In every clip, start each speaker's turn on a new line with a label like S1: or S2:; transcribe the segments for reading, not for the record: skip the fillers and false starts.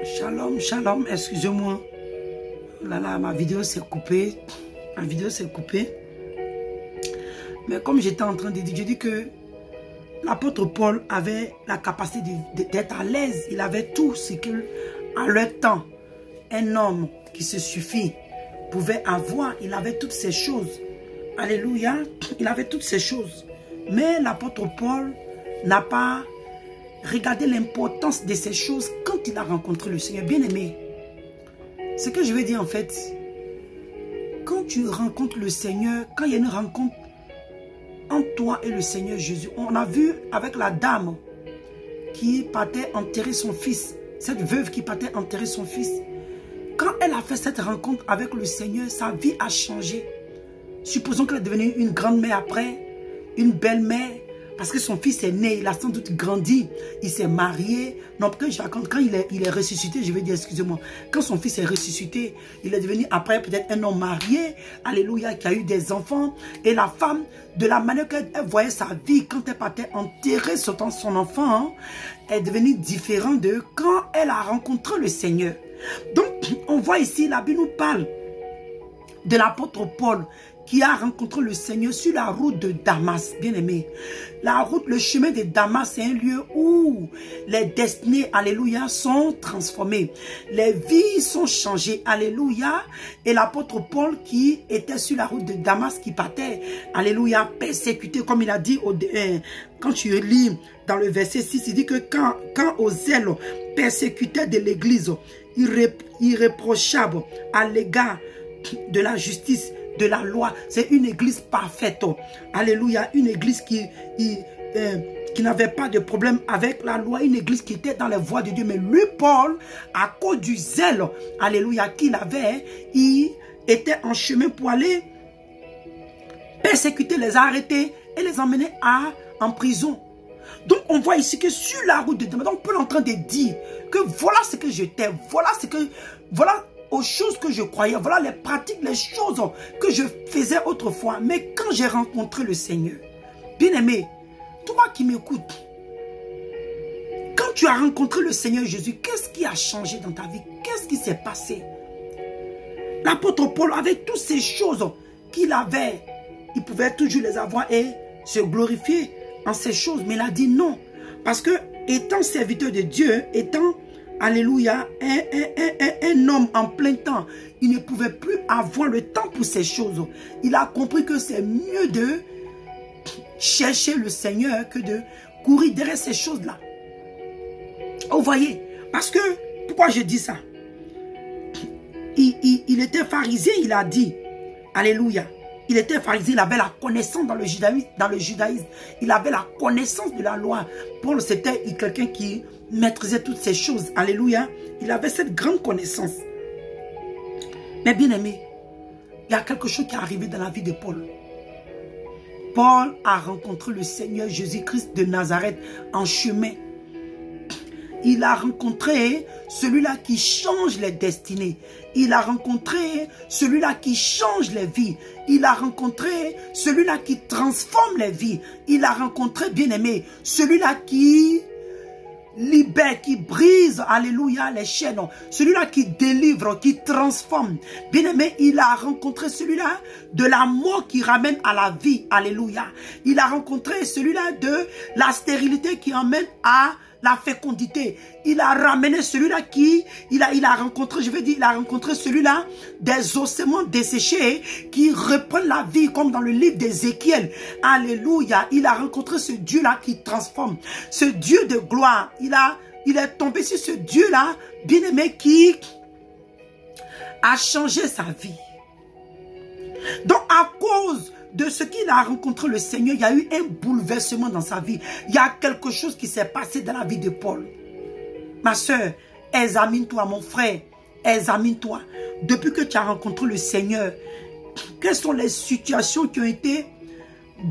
S1: Shalom, shalom, excusez-moi. Là, ma vidéo s'est coupée. Ma vidéo s'est coupée. Mais comme j'étais en train de dire, je dis que l'apôtre Paul avait la capacité d'être à l'aise. Il avait tout ce qu'à leur temps, un homme qui se suffit pouvait avoir. Il avait toutes ces choses. Alléluia. Il avait toutes ces choses. Mais l'apôtre Paul n'a pas regardé l'importance de ces choses quand il a rencontré le Seigneur. Bien aimé, ce que je veux dire en fait, quand tu rencontres le Seigneur, quand il y a une rencontre entre toi et le Seigneur Jésus, on a vu avec la dame qui partait enterrer son fils, cette veuve qui partait enterrer son fils, quand elle a fait cette rencontre avec le Seigneur, sa vie a changé. Supposons qu'elle est devenue une grande-mère après, une belle-mère, parce que son fils est né, il a sans doute grandi, il s'est marié. Non, parce que je raconte, quand il est ressuscité, je vais dire, excusez-moi, quand son fils est ressuscité, il est devenu après peut-être un homme marié, alléluia, qui a eu des enfants. Et la femme, de la manière qu'elle voyait sa vie, quand elle partait enterrer son enfant, est devenue différente de quand elle a rencontré le Seigneur. Donc, on voit ici, la Bible nous parle de l'apôtre Paul, qui a rencontré le Seigneur sur la route de Damas, bien aimé. La route, le chemin de Damas, c'est un lieu où les destinées, alléluia, sont transformées. Les vies sont changées, alléluia. Et l'apôtre Paul qui était sur la route de Damas, qui partait, alléluia, persécuté, comme il a dit, quand tu lis dans le verset 6, il dit que quand Ozel persécutait de l'église, irréprochable à l'égard de la justice, de la loi, c'est une église parfaite. Alléluia, une église qui n'avait pas de problème avec la loi, une église qui était dans les voies de Dieu. Mais lui, Paul, à cause du zèle, alléluia, qu'il avait, il était en chemin pour aller persécuter, les arrêter et les emmener en prison. Donc on voit ici que sur la route de Damas, donc Paul est en train de dire que voilà ce que je t'aime, voilà aux choses que je croyais, voilà les pratiques, les choses que je faisais autrefois. Mais quand j'ai rencontré le Seigneur, bien aimé, toi qui m'écoutes, quand tu as rencontré le Seigneur Jésus, qu'est-ce qui a changé dans ta vie? Qu'est-ce qui s'est passé? L'apôtre Paul, avec toutes ces choses qu'il avait, il pouvait toujours les avoir et se glorifier en ces choses. Mais il a dit non. Parce que étant serviteur de Dieu, étant alléluia, un homme en plein temps, il ne pouvait plus avoir le temps pour ces choses. Il a compris que c'est mieux de chercher le Seigneur que de courir derrière ces choses-là. Vous voyez, parce que, pourquoi je dis ça? Il était pharisien, il a dit, alléluia. Il était pharisien, il avait la connaissance dans le judaïsme. Il avait la connaissance de la loi. Paul, c'était quelqu'un qui maîtrisait toutes ces choses. Alléluia. Il avait cette grande connaissance. Mais bien aimé, il y a quelque chose qui est arrivé dans la vie de Paul. Paul a rencontré le Seigneur Jésus-Christ de Nazareth en chemin. Il a rencontré celui-là qui change les destinées. Il a rencontré celui-là qui change les vies. Il a rencontré celui-là qui transforme les vies. Il a rencontré, bien aimé, celui-là qui libère, qui brise, alléluia, les chaînes. Celui-là qui délivre, qui transforme. Bien aimé, il a rencontré celui-là de la mort qui ramène à la vie. Alléluia. Il a rencontré celui-là de la stérilité qui emmène à la fécondité. Il a ramené celui-là qui, il a rencontré, je veux dire, il a rencontré celui-là des ossements desséchés qui reprennent la vie comme dans le livre d'Ézéchiel. Alléluia. Il a rencontré ce Dieu-là qui transforme. Ce Dieu de gloire. Il est tombé sur ce Dieu-là, bien-aimé, qui a changé sa vie. Donc, à cause de ce qu'il a rencontré le Seigneur, il y a eu un bouleversement dans sa vie. Il y a quelque chose qui s'est passé dans la vie de Paul. Ma soeur, examine-toi, mon frère, examine-toi. Depuis que tu as rencontré le Seigneur, quelles sont les situations qui ont été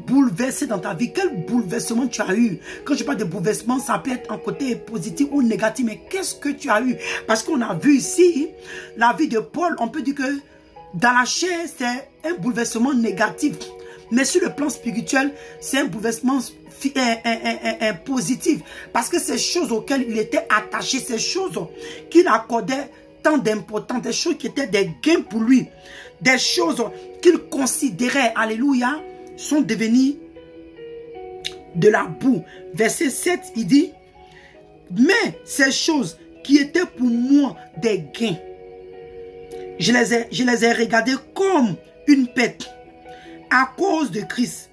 S1: bouleversées dans ta vie? Quel bouleversement tu as eu? Quand je parle de bouleversement, ça peut être un côté positif ou négatif, mais qu'est-ce que tu as eu? Parce qu'on a vu ici, la vie de Paul, on peut dire que dans la chair, c'est un bouleversement négatif. Mais sur le plan spirituel, c'est un bouleversement positif. Parce que ces choses auxquelles il était attaché, ces choses qu'il accordait tant d'importance, des choses qui étaient des gains pour lui, des choses qu'il considérait, alléluia, sont devenues de la boue. Verset 7, il dit, mais ces choses qui étaient pour moi des gains, je les ai regardées comme une perte à cause de Christ.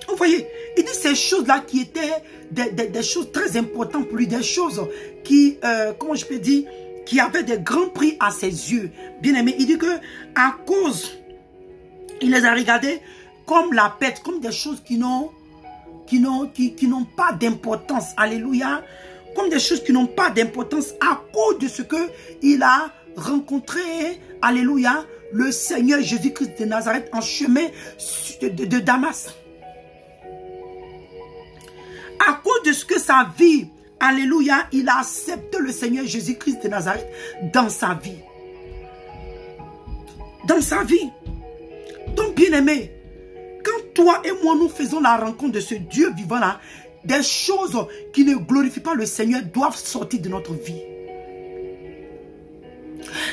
S1: Vous voyez, il dit ces choses-là qui étaient des choses très importantes pour lui, des choses qui, comment je peux dire, qui avaient des grands prix à ses yeux. Bien aimé, il dit que à cause, il les a regardées comme la perte, comme des choses qui n'ont pas d'importance. Alléluia. Comme des choses qui n'ont pas d'importance à cause de ce qu'il a rencontré. Alléluia. Le Seigneur Jésus-Christ de Nazareth en chemin de Damas. À cause de ce que sa vie, alléluia, il a accepté le Seigneur Jésus-Christ de Nazareth dans sa vie. Dans sa vie. Donc, bien-aimé, quand toi et moi, nous faisons la rencontre de ce Dieu vivant-là, des choses qui ne glorifient pas le Seigneur doivent sortir de notre vie.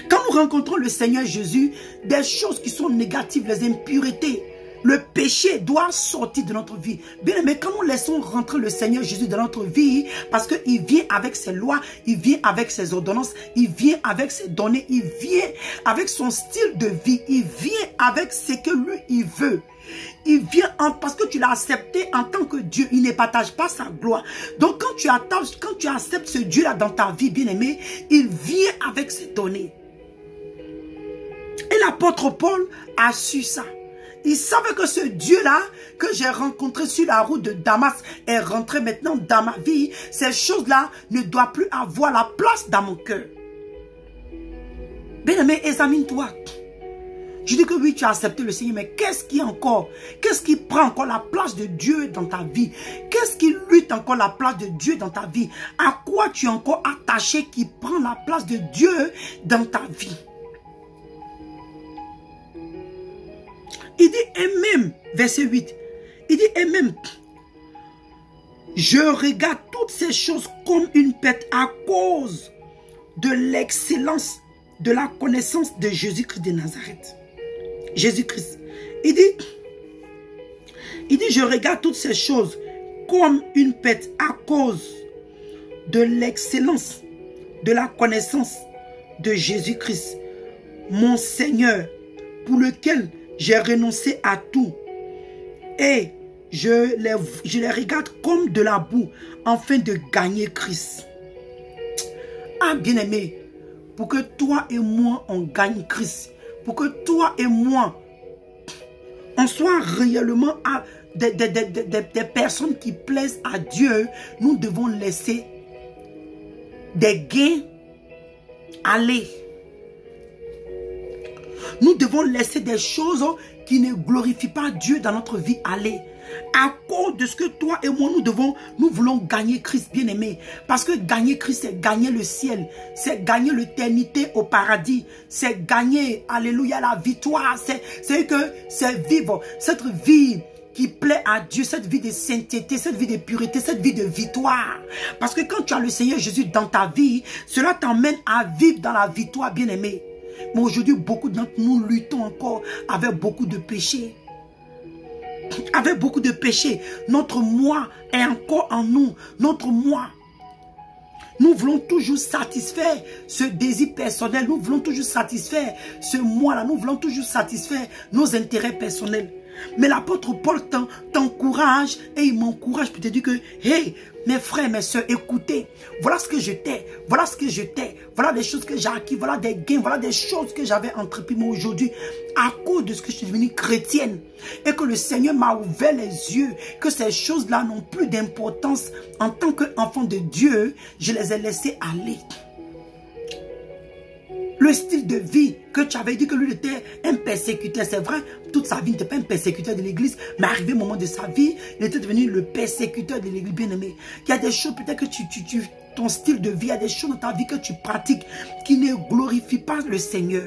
S1: Quand nous rencontrons le Seigneur Jésus, des choses qui sont négatives, les impuretés, le péché doit sortir de notre vie. Bien aimé, quand nous laissons rentrer le Seigneur Jésus dans notre vie, parce qu'il vient avec ses lois, il vient avec ses ordonnances, il vient avec ses données, il vient avec son style de vie, il vient avec ce que lui, il veut. Il vient parce que tu l'as accepté en tant que Dieu, il ne partage pas sa gloire. Donc quand tu acceptes ce Dieu-là dans ta vie, bien aimé, il vient avec ses données. Et l'apôtre Paul a su ça. Il savait que ce Dieu-là que j'ai rencontré sur la route de Damas est rentré maintenant dans ma vie. Ces choses-là ne doivent plus avoir la place dans mon cœur. Bien-aimé, examine-toi. Je dis que oui, tu as accepté le Seigneur, mais qu'est-ce qui encore? Qu'est-ce qui prend encore la place de Dieu dans ta vie? Qu'est-ce qui lutte encore la place de Dieu dans ta vie? À quoi tu es encore attaché qui prend la place de Dieu dans ta vie? Il dit, et même, verset 8, il dit, et même, je regarde toutes ces choses comme une perte à cause de l'excellence de la connaissance de Jésus-Christ de Nazareth. Jésus-Christ. Il dit, je regarde toutes ces choses comme une perte à cause de l'excellence de la connaissance de Jésus-Christ, mon Seigneur, pour lequel j'ai renoncé à tout. Et je les regarde comme de la boue, afin de gagner Christ. Ah, bien-aimé, pour que toi et moi, on gagne Christ, pour que toi et moi, on soit réellement des personnes qui plaisent à Dieu, nous devons laisser des gains aller. Nous devons laisser des choses qui ne glorifient pas Dieu dans notre vie aller. À cause de ce que toi et moi nous voulons gagner Christ, bien-aimé. Parce que gagner Christ, c'est gagner le ciel. C'est gagner l'éternité au paradis. C'est gagner, alléluia, la victoire. C'est que c'est vivre cette vie qui plaît à Dieu, cette vie de sainteté, cette vie de pureté, cette vie de victoire. Parce que quand tu as le Seigneur Jésus dans ta vie, cela t'emmène à vivre dans la victoire, bien-aimé. Mais aujourd'hui, beaucoup d'entre nous luttons encore avec beaucoup de péchés. Avec beaucoup de péchés. Notre moi est encore en nous. Notre moi. Nous voulons toujours satisfaire ce désir personnel. Nous voulons toujours satisfaire ce moi-là. Nous voulons toujours satisfaire nos intérêts personnels. Mais l'apôtre Paul t'encourage et il m'encourage pour te dire que, hey, mes frères, mes soeurs, écoutez, voilà ce que j'étais, voilà ce que j'étais, voilà des choses que j'ai acquis, voilà des gains, voilà des choses que j'avais entrepris. Mais aujourd'hui, à cause de ce que je suis devenue chrétienne et que le Seigneur m'a ouvert les yeux, que ces choses-là n'ont plus d'importance en tant qu'enfant de Dieu, je les ai laissées aller. Le style de vie que tu avais dit que lui était un persécuteur, c'est vrai, toute sa vie n'était pas un persécuteur de l'église, mais arrivé au moment de sa vie, il était devenu le persécuteur de l'église, bien-aimé. Il y a des choses peut-être que ton style de vie, il y a des choses dans ta vie que tu pratiques qui ne glorifient pas le Seigneur.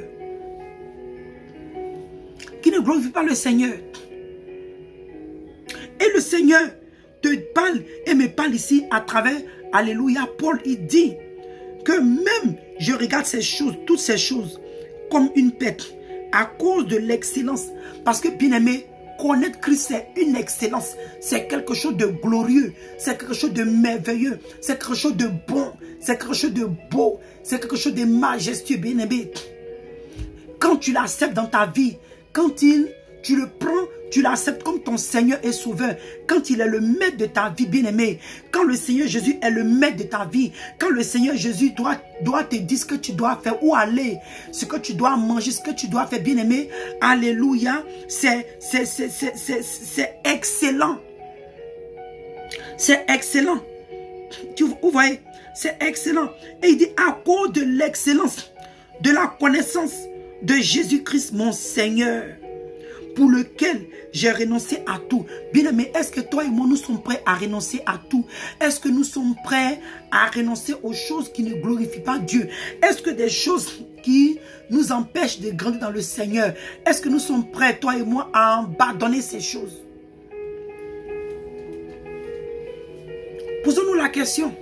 S1: Qui ne glorifient pas le Seigneur. Seigneur te parle et me parle ici à travers, alléluia, Paul, il dit que même je regarde ces choses, toutes ces choses, comme une perte, à cause de l'excellence. Parce que, bien aimé, connaître Christ, c'est une excellence. C'est quelque chose de glorieux. C'est quelque chose de merveilleux. C'est quelque chose de bon. C'est quelque chose de beau. C'est quelque chose de majestueux, bien aimé. Quand tu l'acceptes dans ta vie, quand tu le prends, tu l'acceptes comme ton Seigneur et Sauveur. Quand il est le maître de ta vie, bien-aimé. Quand le Seigneur Jésus est le maître de ta vie. Quand le Seigneur Jésus doit te dire ce que tu dois faire, où aller, ce que tu dois manger, ce que tu dois faire, bien-aimé. Alléluia. C'est excellent. C'est excellent. Vous voyez? C'est excellent. Et il dit, à cause de l'excellence, de la connaissance de Jésus-Christ, mon Seigneur, pour lequel j'ai renoncé à tout. Bien aimé, est-ce que toi et moi, nous sommes prêts à renoncer à tout? Est-ce que nous sommes prêts à renoncer aux choses qui ne glorifient pas Dieu? Est-ce que des choses qui nous empêchent de grandir dans le Seigneur, est-ce que nous sommes prêts, toi et moi, à abandonner ces choses? Posons-nous la question.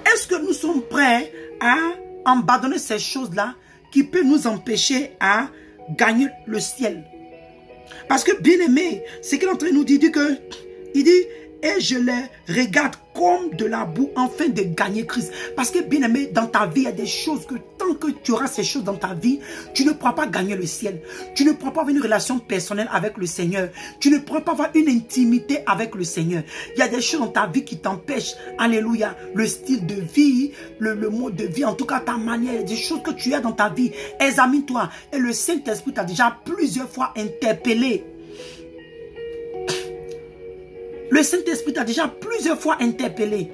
S1: Est-ce que nous sommes prêts à abandonner ces choses-là qui peuvent nous empêcher à gagner le ciel? Parce que, bien aimé, ce qu'il est en train de nous dire, il dit, et je les regarde comme de la boue afin de gagner Christ. Parce que, bien aimé, dans ta vie, il y a des choses que tant que tu auras ces choses dans ta vie, tu ne pourras pas gagner le ciel. Tu ne pourras pas avoir une relation personnelle avec le Seigneur. Tu ne pourras pas avoir une intimité avec le Seigneur. Il y a des choses dans ta vie qui t'empêchent, alléluia, le style de vie, le mode de vie, en tout cas ta manière, des choses que tu as dans ta vie. Examine-toi. Et le Saint-Esprit t'a déjà plusieurs fois interpellé. Le Saint-Esprit t'a déjà plusieurs fois interpellé.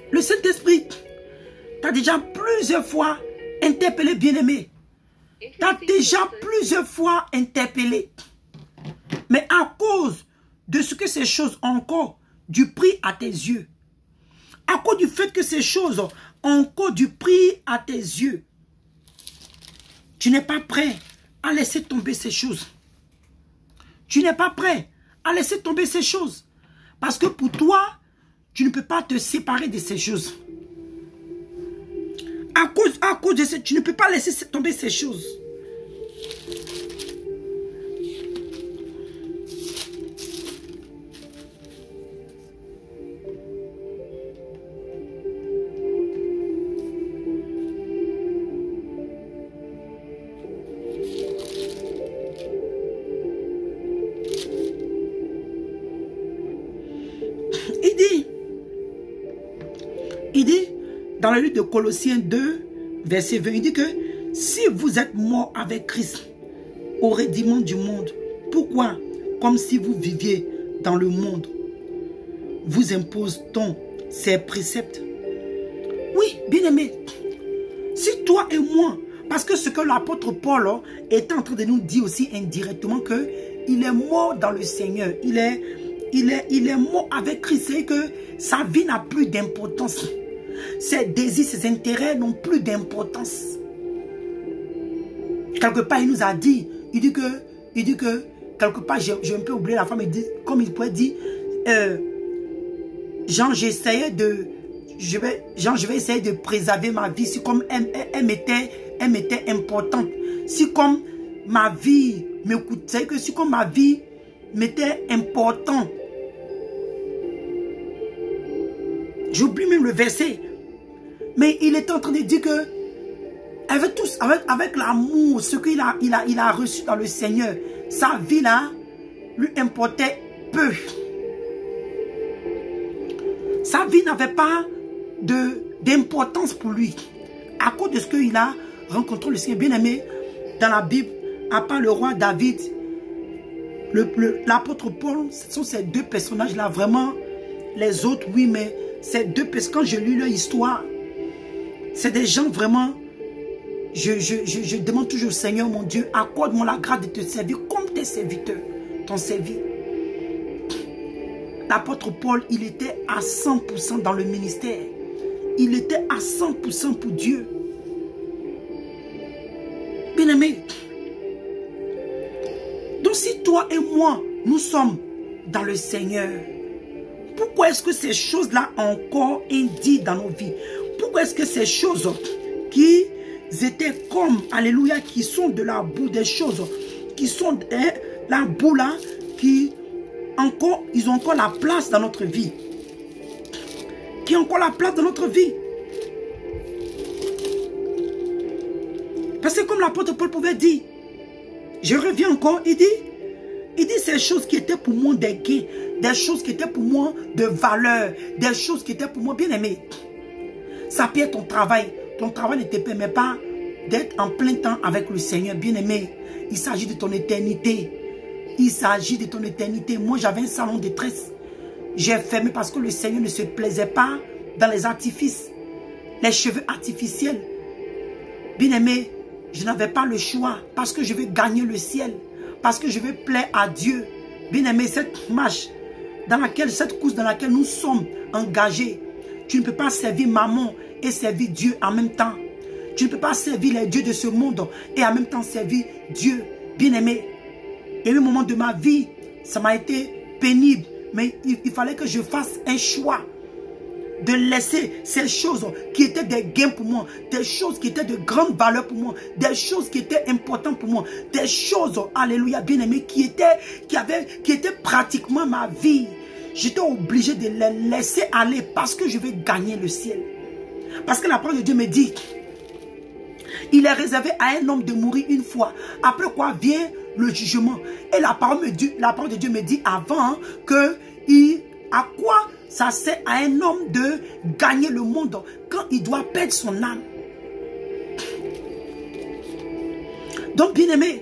S1: Le Saint-Esprit t'a déjà plusieurs fois interpellé, bien-aimé. T'a déjà plusieurs fois interpellé. Mais à cause de ce que ces choses ont encore du prix à tes yeux, à cause du fait que ces choses ont encore du prix à tes yeux, tu n'es pas prêt à laisser tomber ces choses. Tu n'es pas prêt à laisser tomber ces choses. Parce que pour toi, tu ne peux pas te séparer de ces choses. À cause de ça, tu ne peux pas laisser tomber ces choses. Il dit, dans le livre de Colossiens 2, verset 20, il dit que si vous êtes morts avec Christ au rediment du monde, pourquoi, comme si vous viviez dans le monde, vous impose-t-on ces préceptes? Oui, bien aimé, si toi et moi, parce que ce que l'apôtre Paul est en train de nous dire aussi indirectement, qu'il est mort dans le Seigneur, il est mort avec Christ, c'est que sa vie n'a plus d'importance. Ses désirs, ses intérêts n'ont plus d'importance. Quelque part, il nous a dit, il dit que quelque part, j'ai un peu oublié la femme, il dit, comme il pourrait dire, genre, je vais essayer de préserver ma vie, si comme elle m'était importante, si comme ma vie me coûtait, que si comme ma vie m'était importante. J'oublie même le verset. Mais il est en train de dire que avec l'amour, ce qu'il a reçu dans le Seigneur, sa vie là lui importait peu. Sa vie n'avait pas d'importance pour lui. À cause de ce qu'il a rencontré le Seigneur. Bien aimé, dans la Bible, à part le roi David, l'apôtre Paul, ce sont ces deux personnages là, vraiment. Les autres, oui, mais ces deux personnages, quand je lis leur histoire, c'est des gens vraiment, je demande toujours, Seigneur mon Dieu, accorde-moi la grâce de te servir comme tes serviteurs t'ont servi. L'apôtre Paul, il était à 100% dans le ministère. Il était à 100% pour Dieu. Bien aimé, toi et moi, nous sommes dans le Seigneur, pourquoi est-ce que ces choses-là encore indiquent dans nos vies? Pourquoi est-ce que ces choses qui étaient comme, alléluia, qui sont de la boue, des choses qui sont la boue là, qui encore, ils ont encore la place dans notre vie. Qui ont encore la place dans notre vie. Parce que comme l'apôtre Paul pouvait dire, je reviens encore, il dit ces choses qui étaient pour moi des gains, des choses qui étaient pour moi de valeur, des choses qui étaient pour moi bien aimées. Ça peut être ton travail ne te permet pas d'être en plein temps avec le Seigneur, bien aimé. Il s'agit de ton éternité. Il s'agit de ton éternité. Moi, j'avais un salon de tresse. J'ai fermé parce que le Seigneur ne se plaisait pas dans les artifices, les cheveux artificiels. Bien aimé, je n'avais pas le choix parce que je veux gagner le ciel, parce que je veux plaire à Dieu. Bien aimé, cette marche dans laquelle, cette course dans laquelle nous sommes engagés, tu ne peux pas servir maman et servir Dieu en même temps. Tu ne peux pas servir les dieux de ce monde et en même temps servir Dieu. Bien aimé, il y a eu un moment de ma vie, ça m'a été pénible, mais il fallait que je fasse un choix de laisser ces choses qui étaient des gains pour moi, des choses qui étaient de grande valeur pour moi, des choses qui étaient importantes pour moi, des choses, alléluia, bien aimé, qui étaient pratiquement ma vie. J'étais obligé de les laisser aller parce que je veux gagner le ciel. Parce que la parole de Dieu me dit, il est réservé à un homme de mourir une fois, après quoi vient le jugement. Et la parole de Dieu me dit avant que à quoi ça sert à un homme de gagner le monde quand il doit perdre son âme. Donc bien aimé,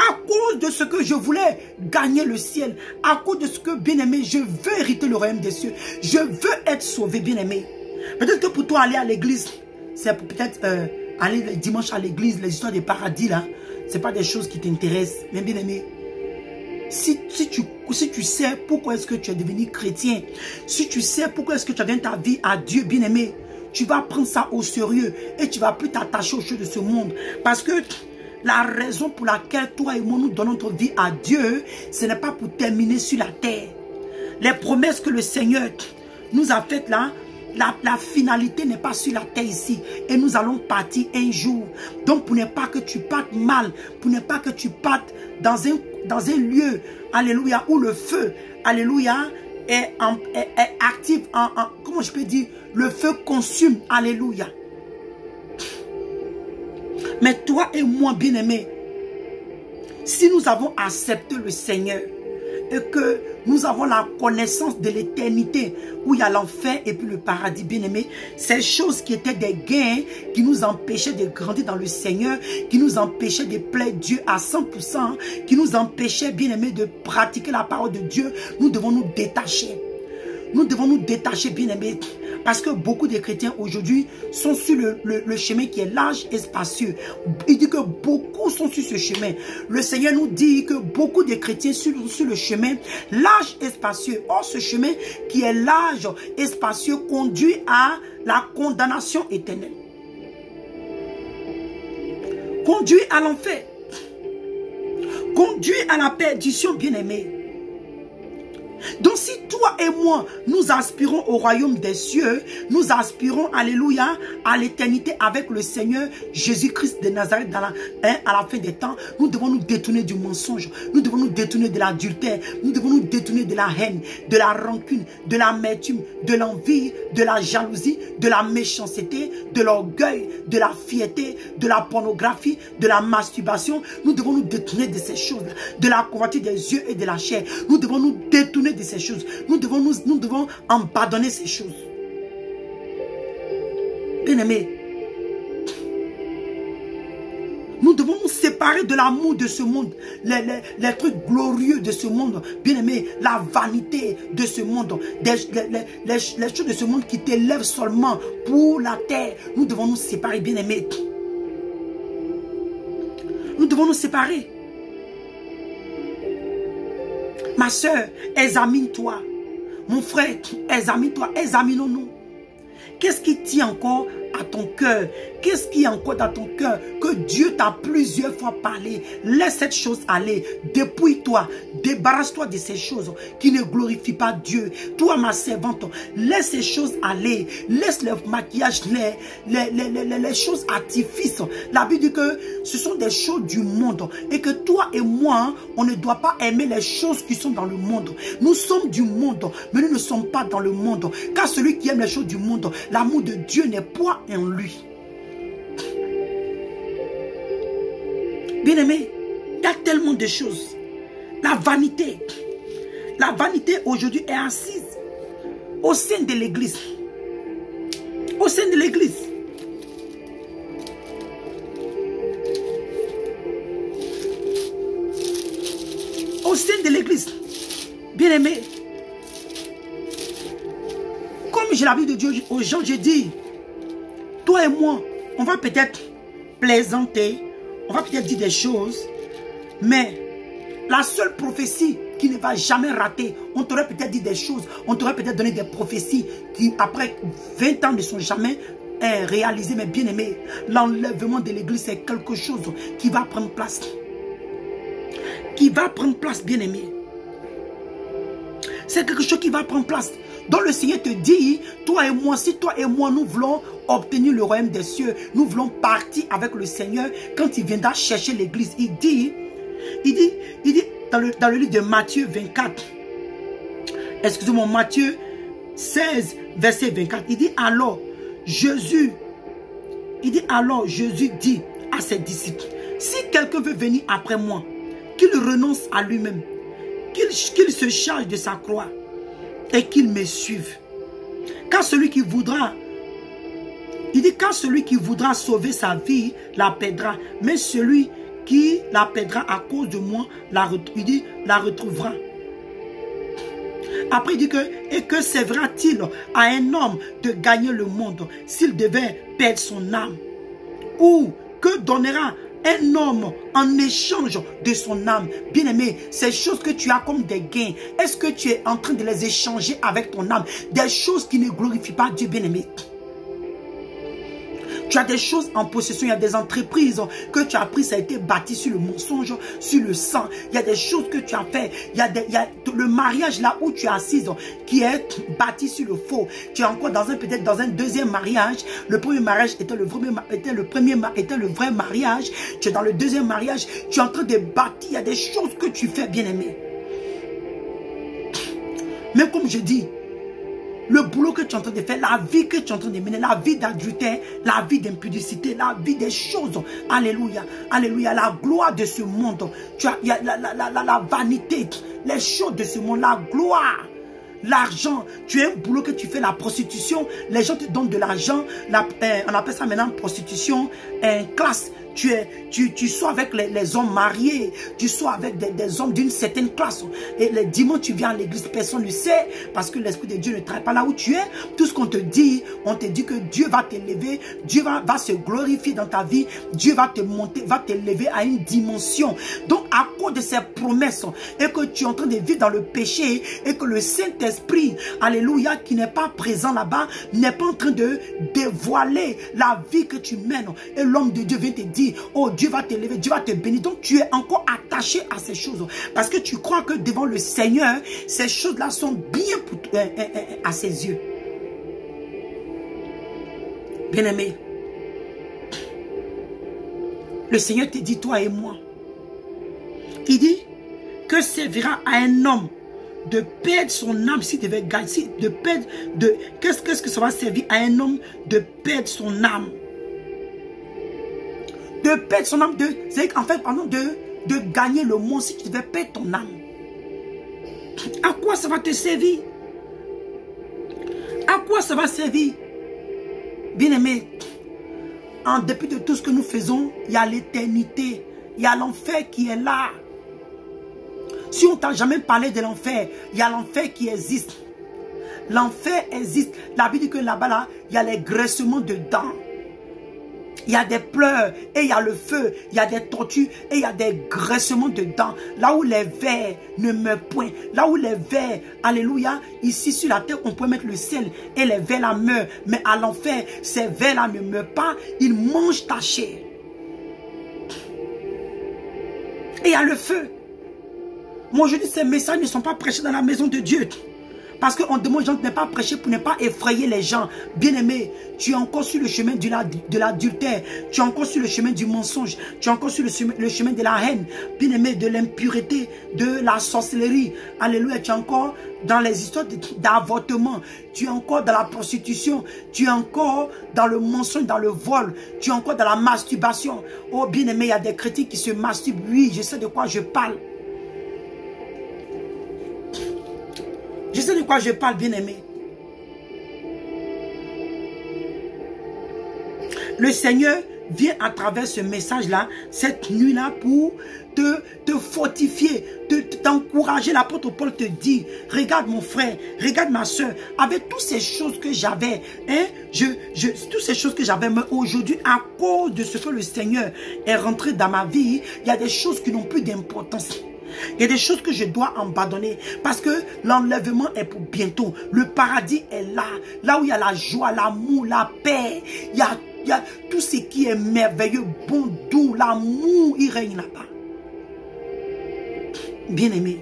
S1: à cause de ce que je voulais gagner le ciel, à cause de ce que bien aimé, je veux hériter le royaume des cieux, je veux être sauvé bien aimé. Peut-être que pour toi aller à l'église, c'est peut-être aller le dimanche à l'église, les histoires des paradis là, c'est pas des choses qui t'intéressent, mais bien aimé. Si tu sais pourquoi est-ce que tu es devenu chrétien, si tu sais pourquoi est-ce que tu as donné ta vie à Dieu, bien aimé, tu vas prendre ça au sérieux et tu vas plus t'attacher aux choses de ce monde. Parce que la raison pour laquelle toi et moi nous donnons notre vie à Dieu, ce n'est pas pour terminer sur la terre. Les promesses que le Seigneur nous a faites là, la finalité n'est pas sur la terre ici. Et nous allons partir un jour. Donc pour ne pas que tu partes mal, pour ne pas que tu partes dans un lieu, alléluia, où le feu, alléluia, est actif, comment je peux dire, le feu consume, alléluia. Mais toi et moi, bien-aimés, si nous avons accepté le Seigneur et que nous avons la connaissance de l'éternité où il y a l'enfer et puis le paradis, bien-aimé, ces choses qui étaient des gains qui nous empêchaient de grandir dans le Seigneur, qui nous empêchaient de plaire Dieu à 100%, qui nous empêchaient, bien-aimé, de pratiquer la parole de Dieu, nous devons nous détacher. Nous devons nous détacher, bien-aimés, parce que beaucoup de chrétiens aujourd'hui sont sur le chemin qui est large et spacieux. Il dit que beaucoup sont sur ce chemin. Le Seigneur nous dit que beaucoup de chrétiens sont sur le chemin large et spacieux. Or, ce chemin qui est large et spacieux conduit à la condamnation éternelle. Conduit à l'enfer. Conduit à la perdition, bien-aimés. Donc si toi et moi, nous aspirons au royaume des cieux, nous aspirons, alléluia, à l'éternité avec le Seigneur Jésus-Christ de Nazareth à la fin des temps, nous devons nous détourner du mensonge, nous devons nous détourner de l'adultère, nous devons nous détourner de la haine, de la rancune, de l'amertume, de l'envie, de la jalousie, de la méchanceté, de l'orgueil, de la fierté, de la pornographie, de la masturbation. Nous devons nous détourner de ces choses-là, de la convoitise des yeux et de la chair. Nous devons nous détourner de ces choses. Nous devons abandonner ces choses. Bien-aimés, nous devons nous séparer de l'amour de ce monde, les trucs glorieux de ce monde, bien-aimés, la vanité de ce monde, les choses de ce monde qui t'élèvent seulement pour la terre. Nous devons nous séparer, bien-aimés. Nous devons nous séparer. Ma soeur, examine-toi. Mon frère, examine-toi. Examinons-nous. Qu'est-ce qui tient encore à ton cœur? Qu'est-ce qui est encore dans ton cœur que Dieu t'a plusieurs fois parlé? Laisse cette chose aller. Dépouille-toi. Débarrasse-toi de ces choses qui ne glorifient pas Dieu. Toi, ma servante, laisse ces choses aller. Laisse le maquillage, les choses artifices. La Bible dit que ce sont des choses du monde et que toi et moi, on ne doit pas aimer les choses qui sont dans le monde. Nous sommes du monde, mais nous ne sommes pas dans le monde. Car celui qui aime les choses du monde, l'amour de Dieu n'est point en lui. Bien-aimé, il y a tellement de choses. La vanité aujourd'hui est assise au sein de l'église. Au sein de l'église. Au sein de l'église. Bien-aimé, comme j'ai l'habitude de dire aux gens, je dis, toi et moi, on va peut-être plaisanter, on va peut-être dire des choses, mais la seule prophétie qui ne va jamais rater, on t'aurait peut-être dit des choses, on t'aurait peut-être donné des prophéties qui, après 20 ans, ne sont jamais réalisées. Mais bien aimé, l'enlèvement de l'église, c'est quelque chose qui va prendre place. Qui va prendre place, bien aimé. C'est quelque chose qui va prendre place. Donc le Seigneur te dit, toi et moi, si toi et moi, nous voulons obtenir le royaume des cieux, nous voulons partir avec le Seigneur, quand il viendra chercher l'église, il dit dans le livre de Matthieu 24, excusez-moi, Matthieu 16, verset 24, il dit alors, Jésus dit à ses disciples, si quelqu'un veut venir après moi, qu'il renonce à lui-même, qu'il se charge de sa croix et qu'il me suive. Car celui qui voudra, il dit, car celui qui voudra sauver sa vie la perdra, mais celui qui la perdra à cause de moi, la retrouvera. Après il dit que, et que servira-t-il à un homme de gagner le monde s'il devait perdre son âme? Ou que donnera un homme en échange de son âme? Bien-aimé, ces choses que tu as comme des gains, est-ce que tu es en train de les échanger avec ton âme? Des choses qui ne glorifient pas Dieu, bien-aimé. Tu as des choses en possession, il y a des entreprises que tu as prises, ça a été bâti sur le mensonge, sur le sang. Il y a des choses que tu as fait. Il y a le mariage là où tu es assise qui est bâti sur le faux. Tu es encore peut-être dans un deuxième mariage. Le premier mariage était le vrai mariage. Tu es dans le deuxième mariage. Tu es en train de bâtir. Il y a des choses que tu fais, bien aimé. Mais comme je dis, le boulot que tu es en train de faire, la vie que tu es en train de mener, la vie d'adultère, la vie d'impudicité, la vie des choses, alléluia, alléluia, la gloire de ce monde, il y a la vanité, les choses de ce monde, la gloire, l'argent, tu as un boulot que tu fais, la prostitution, les gens te donnent de l'argent, on appelle ça maintenant prostitution, classe. Tu sois avec les hommes mariés, tu sois avec des hommes d'une certaine classe. Et les dimanches, tu viens à l'église, personne ne sait, parce que l'Esprit de Dieu ne travaille pas là où tu es. Tout ce qu'on te dit, on te dit que Dieu va t'élever, Dieu va se glorifier dans ta vie, Dieu va te monter, va t'élever à une dimension. Donc, à cause de ces promesses, et que tu es en train de vivre dans le péché, et que le Saint-Esprit, alléluia, qui n'est pas présent là-bas, n'est pas en train de dévoiler la vie que tu mènes. Et l'homme de Dieu vient te dire, oh, Dieu va t'élever, Dieu va te bénir. Donc tu es encore attaché à ces choses. Parce que tu crois que devant le Seigneur, ces choses-là sont bien à ses yeux. Bien-aimé, le Seigneur te dit, toi et moi, il dit que servira à un homme de perdre son âme s'il devait gagner, qu'est-ce que ça va servir à un homme de perdre son âme? De perdre son âme, c'est en fait, pardon, de gagner le monde si tu devais perdre ton âme. À quoi ça va te servir? À quoi ça va servir? Bien-aimé, en dépit de tout ce que nous faisons, il y a l'éternité, il y a l'enfer qui est là. Si on ne t'a jamais parlé de l'enfer, il y a l'enfer qui existe. L'enfer existe. La Bible dit que là-bas, il y a les graissements de dents. Il y a des pleurs et il y a le feu. Il y a des tortues et il y a des graissements de dents. Là où les vers ne meurent point. Là où les vers, alléluia, ici sur la terre, on peut mettre le sel et les vers là meurent. Mais à l'enfer, ces vers là ne meurent pas. Ils mangent ta chair. Et il y a le feu. Moi, je dis, ces messages ne sont pas prêchés dans la maison de Dieu. Parce qu'on demande aux gens de ne pas prêcher pour ne pas effrayer les gens. Bien-aimé, tu es encore sur le chemin de l'adultère. Tu es encore sur le chemin du mensonge. Tu es encore sur le chemin de la haine. Bien-aimé, de l'impureté, de la sorcellerie. Alléluia, tu es encore dans les histoires d'avortement. Tu es encore dans la prostitution. Tu es encore dans le mensonge, dans le vol. Tu es encore dans la masturbation. Oh, bien-aimé, il y a des chrétiens qui se masturbent. Oui, je sais de quoi je parle. Je sais de quoi je parle, bien-aimé. Le Seigneur vient à travers ce message-là, cette nuit-là, pour te fortifier, t'encourager. L'apôtre Paul te dit, regarde mon frère, regarde ma soeur, avec toutes ces choses que j'avais, hein, toutes ces choses que j'avais, mais aujourd'hui, à cause de ce que le Seigneur est rentré dans ma vie, il y a des choses qui n'ont plus d'importance. Il y a des choses que je dois abandonner parce que l'enlèvement est pour bientôt. Le paradis est là. Là où il y a la joie, l'amour, la paix. Il y a tout ce qui est merveilleux, bon, doux, l'amour, il règne là-bas. Bien-aimé.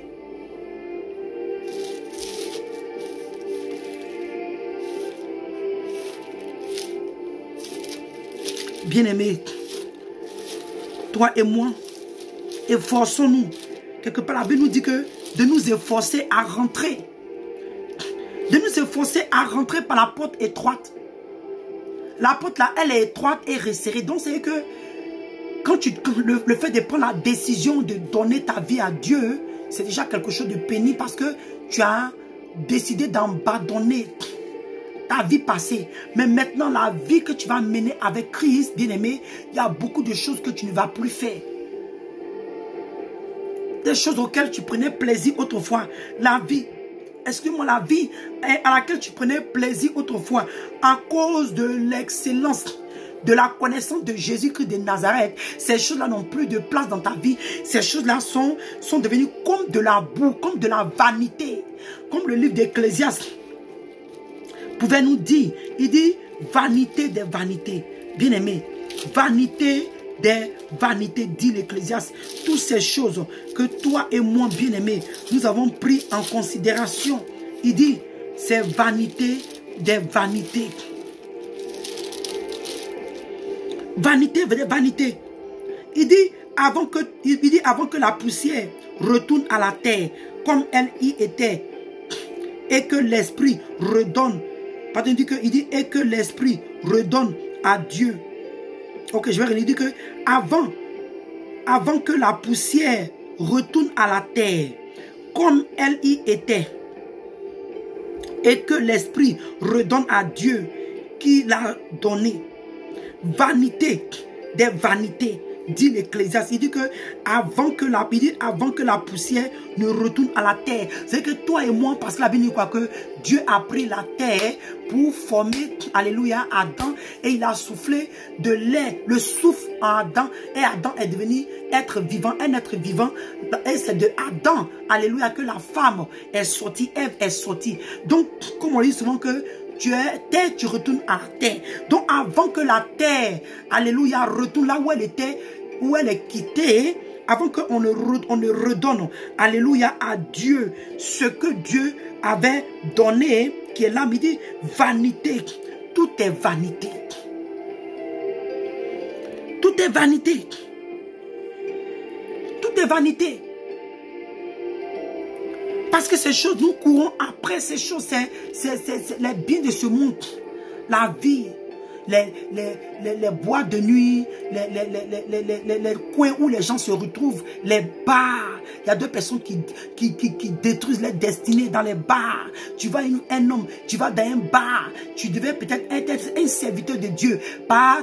S1: Bien-aimé. Toi et moi, efforçons-nous. Quelque part, la Bible nous dit que de nous efforcer à rentrer. De nous efforcer à rentrer par la porte étroite. La porte là, elle est étroite et resserrée. Donc, c'est que quand le fait de prendre la décision de donner ta vie à Dieu, c'est déjà quelque chose de pénible parce que tu as décidé d'abandonner ta vie passée. Mais maintenant, la vie que tu vas mener avec Christ, bien-aimé, il y a beaucoup de choses que tu ne vas plus faire. Des choses auxquelles tu prenais plaisir autrefois. La vie, excuse-moi, la vie à laquelle tu prenais plaisir autrefois, à cause de l'excellence, de la connaissance de Jésus-Christ de Nazareth, ces choses-là n'ont plus de place dans ta vie. Ces choses-là sont devenues comme de la boue, comme de la vanité. Comme le livre d'Ecclésiaste pouvait nous dire, il dit vanité des vanités. Bien-aimé, vanité des vanités, dit l'Ecclésiaste. Toutes ces choses que toi et moi, bien-aimés, nous avons pris en considération. Il dit, c'est vanité des vanités. Vanité veut dire vanité. Il dit, avant que la poussière retourne à la terre, comme elle y était, et que l'esprit redonne, pardon, il dit, et que l'esprit redonne à Dieu. Ok, je vais relire. Il dit que avant que la poussière retourne à la terre, comme elle y était, et que l'esprit redonne à Dieu qui l'a donné. Vanité des vanités, dit l'Ecclésiaste. Il dit que avant que la poussière ne retourne à la terre, c'est que toi et moi, parce que la Bible dit quoi, que Dieu a pris la terre pour former, alléluia, Adam, et il a soufflé de l'air, le souffle en Adam, et Adam est devenu être vivant, un être vivant, et c'est de Adam, alléluia, que la femme est sortie, Ève est sortie. Donc, comme on dit souvent que tu es terre, tu retournes à la terre. Donc avant que la terre, alléluia, retourne là où elle était, où elle est quittée, avant qu'on ne redonne, alléluia, à Dieu ce que Dieu avait donné, qui est là, il dit vanité. Tout est vanité. Tout est vanité. Tout est vanité. Parce que ces choses, nous courons après ces choses, c'est les biens de ce monde. La vie, les boîtes de nuit, les coins où les gens se retrouvent, les bars. Il y a deux personnes qui détruisent les destinées dans les bars. Tu vois un homme, tu vas dans un bar, tu devais peut-être être un serviteur de Dieu. Par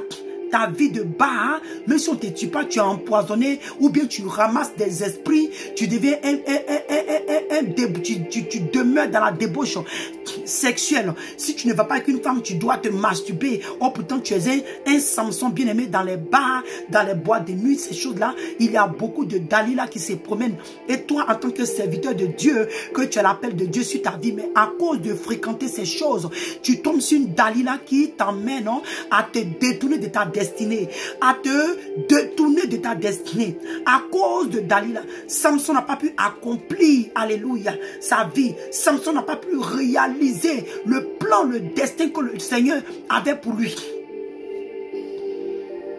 S1: ta vie de bas, même si on ne te tue pas, tu es empoisonné, ou bien tu ramasses des esprits, tu deviens tu demeures dans la débauche sexuelle. Si tu ne vas pas avec une femme, tu dois te masturber. Oh, pourtant, tu es un Samson bien-aimé dans les bars, dans les boîtes de nuit, ces choses-là. Il y a beaucoup de Dalila qui se promènent. Et toi, en tant que serviteur de Dieu, que tu as l'appel de Dieu sur ta vie, mais à cause de fréquenter ces choses, tu tombes sur une Dalila qui t'emmène à te détourner de ta destinée, à te détourner de ta destinée. À cause de Dalila, Samson n'a pas pu accomplir, alléluia, sa vie. Samson n'a pas pu réaliser le plan, le destin que le Seigneur avait pour lui.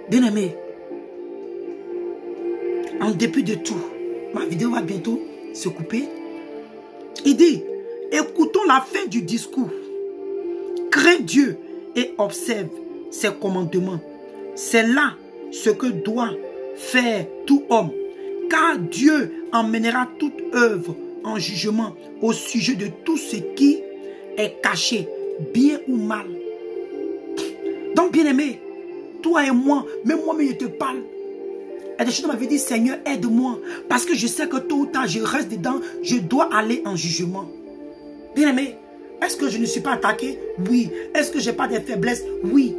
S1: Bien-aimé, en dépit de tout, ma vidéo va bientôt se couper. Il dit, écoutons la fin du discours. Crains Dieu et observe ses commandements. C'est là ce que doit faire tout homme. Car Dieu emmènera toute œuvre en jugement au sujet de tout ce qui est caché, bien ou mal. Donc, bien-aimé, toi et moi, même moi-même je te parle. Et des choses m'avaient dit, Seigneur, aide-moi. Parce que je sais que tôt ou tard, je reste dedans, je dois aller en jugement. Bien-aimé, est-ce que je ne suis pas attaqué? Oui. Est-ce que je n'ai pas de faiblesses? Oui.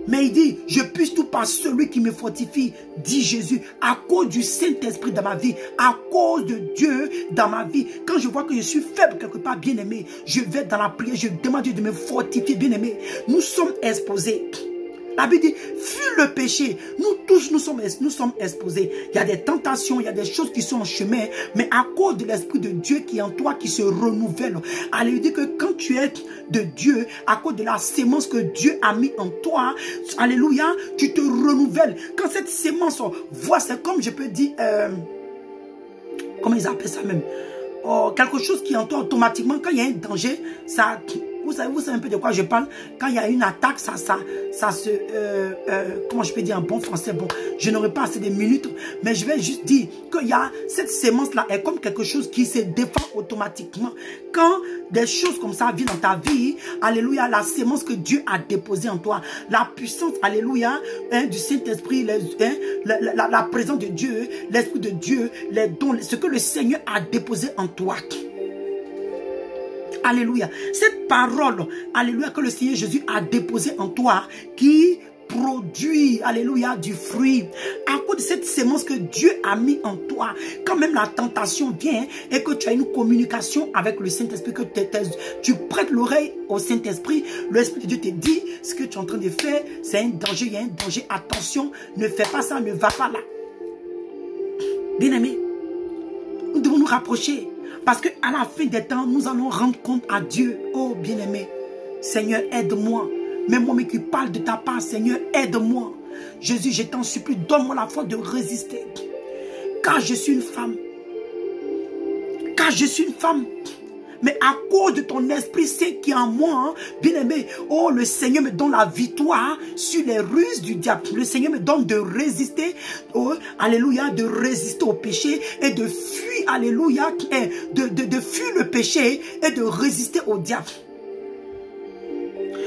S1: Mais il dit, je puisse tout par celui qui me fortifie, dit Jésus, à cause du Saint-Esprit dans ma vie, à cause de Dieu dans ma vie. Quand je vois que je suis faible quelque part, bien-aimé, je vais dans la prière, je demande Dieu de me fortifier, bien-aimé. Nous sommes exposés. La Bible dit, fuis le péché. Nous tous, nous sommes exposés. Il y a des tentations, il y a des choses qui sont en chemin. Mais à cause de l'Esprit de Dieu qui est en toi, qui se renouvelle. Allez, dit que quand tu es de Dieu, à cause de la sémence que Dieu a mis en toi, alléluia, tu te renouvelles. Quand cette sémence voit, c'est comme je peux dire, comment ils appellent ça même? Oh, quelque chose qui en toi automatiquement, quand il y a un danger, ça... Vous savez un peu de quoi je parle. Quand il y a une attaque, ça se... comment je peux dire en bon français? Bon, je n'aurai pas assez de minutes, mais je vais juste dire qu'il y a cette sémence-là est comme quelque chose qui se défend automatiquement. Quand des choses comme ça viennent dans ta vie, alléluia, la sémence que Dieu a déposée en toi, la puissance, alléluia, du Saint-Esprit, la présence de Dieu, l'Esprit de Dieu, les dons, ce que le Seigneur a déposé en toi. Alléluia. Cette parole, alléluia, que le Seigneur Jésus a déposée en toi, qui produit, alléluia, du fruit. À cause de cette sémence que Dieu a mis en toi, quand même la tentation vient et que tu as une communication avec le Saint-Esprit, que tu prêtes l'oreille au Saint-Esprit, l'Esprit de Dieu te dit, ce que tu es en train de faire, c'est un danger, il y a un danger, attention, ne fais pas ça, ne va pas là. Bien-aimés, nous devons nous rapprocher. Parce qu'à la fin des temps, nous allons rendre compte à Dieu. Oh, bien-aimé, Seigneur, aide-moi. Même moi qui parle de ta part, Seigneur, aide-moi. Jésus, je t'en supplie, donne-moi la force de résister. Car je suis une femme. Car je suis une femme. Mais à cause de ton Esprit Saint qui est en moi, hein, bien-aimé, oh, le Seigneur me donne la victoire sur les ruses du diable. Le Seigneur me donne de résister, oh, alléluia, de résister au péché et de fuir, alléluia, de fuir le péché et de résister au diable.